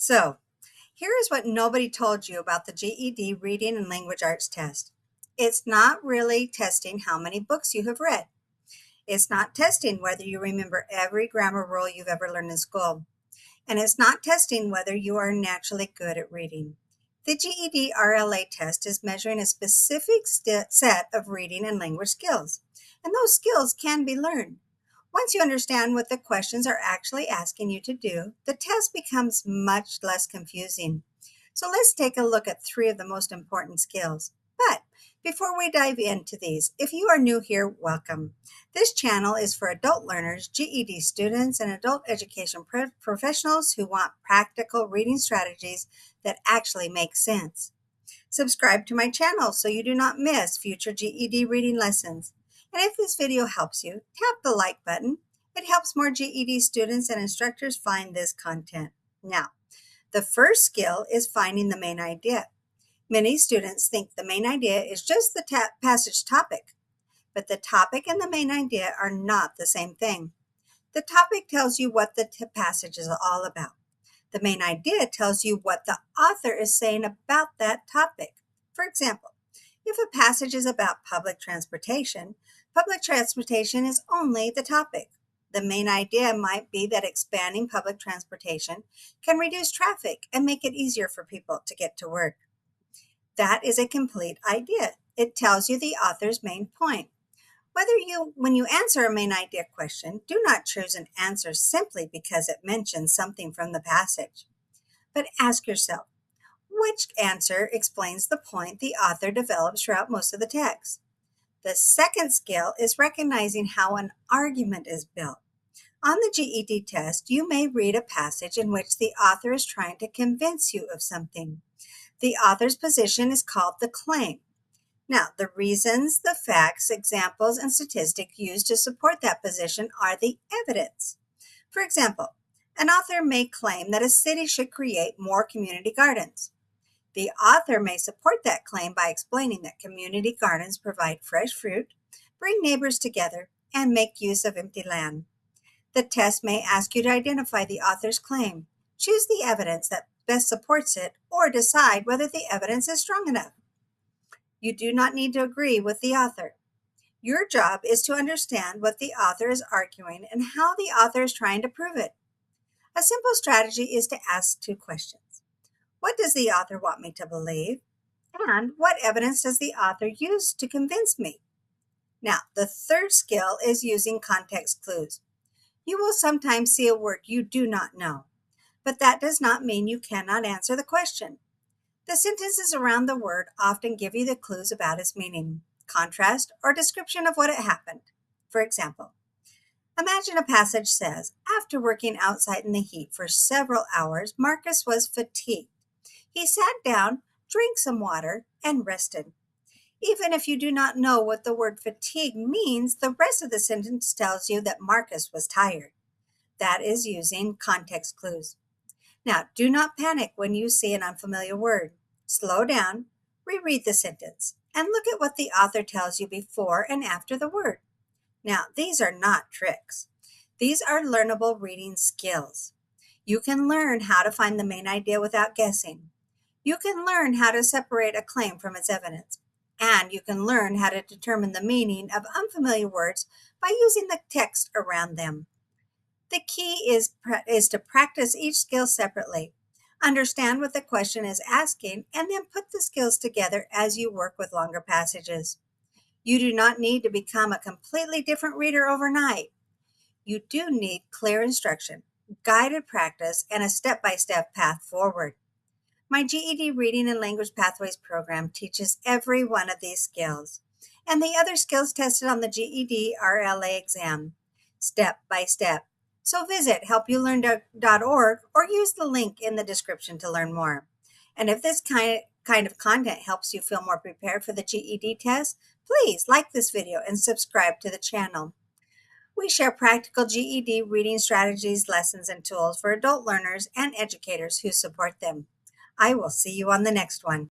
So, here is what nobody told you about the GED Reading and Language Arts test. It's not really testing how many books you have read. It's not testing whether you remember every grammar rule you've ever learned in school. And it's not testing whether you are naturally good at reading. The GED RLA test is measuring a specific set of reading and language skills, and those skills can be learned. Once you understand what the questions are actually asking you to do, the test becomes much less confusing. So let's take a look at 3 of the most important skills. But before we dive into these, if you are new here, welcome. This channel is for adult learners, GED students, and adult education professionals who want practical reading strategies that actually make sense. Subscribe to my channel so you do not miss future GED reading lessons. And if this video helps you, tap the like button. It helps more GED students and instructors find this content. Now, the first skill is finding the main idea. Many students think the main idea is just the passage topic, but the topic and the main idea are not the same thing. The topic tells you what the passage is all about. The main idea tells you what the author is saying about that topic. For example, if a passage is about public transportation is only the topic. The main idea might be that expanding public transportation can reduce traffic and make it easier for people to get to work. That is a complete idea. It tells you the author's main point. When you answer a main idea question, do not choose an answer simply because it mentions something from the passage. But ask yourself, which answer explains the point the author develops throughout most of the text? The second skill is recognizing how an argument is built. On the GED test, you may read a passage in which the author is trying to convince you of something. The author's position is called the claim. Now, the reasons, the facts, examples, and statistics used to support that position are the evidence. For example, an author may claim that a city should create more community gardens. The author may support that claim by explaining that community gardens provide fresh fruit, bring neighbors together, and make use of empty land. The test may ask you to identify the author's claim, choose the evidence that best supports it, or decide whether the evidence is strong enough. You do not need to agree with the author. Your job is to understand what the author is arguing and how the author is trying to prove it. A simple strategy is to ask 2 questions. What does the author want me to believe? And what evidence does the author use to convince me? Now, the third skill is using context clues. You will sometimes see a word you do not know, but that does not mean you cannot answer the question. The sentences around the word often give you the clues about its meaning, contrast, or description of what it happened. For example, imagine a passage says, after working outside in the heat for several hours, Marcus was fatigued. He sat down, drank some water, and rested. Even if you do not know what the word fatigue means, the rest of the sentence tells you that Marcus was tired. That is using context clues. Now, do not panic when you see an unfamiliar word. Slow down, reread the sentence, and look at what the author tells you before and after the word. Now, these are not tricks. These are learnable reading skills. You can learn how to find the main idea without guessing. You can learn how to separate a claim from its evidence. And you can learn how to determine the meaning of unfamiliar words by using the text around them. The key is to practice each skill separately. Understand what the question is asking, and then put the skills together as you work with longer passages. You do not need to become a completely different reader overnight. You do need clear instruction, guided practice, and a step-by-step path forward. My GED Reading and Language Pathways program teaches every one of these skills, and the other skills tested on the GED RLA exam, step by step. So visit HelpULearn.org or use the link in the description to learn more. And if this kind of content helps you feel more prepared for the GED test, please like this video and subscribe to the channel. We share practical GED reading strategies, lessons, and tools for adult learners and educators who support them. I will see you on the next one.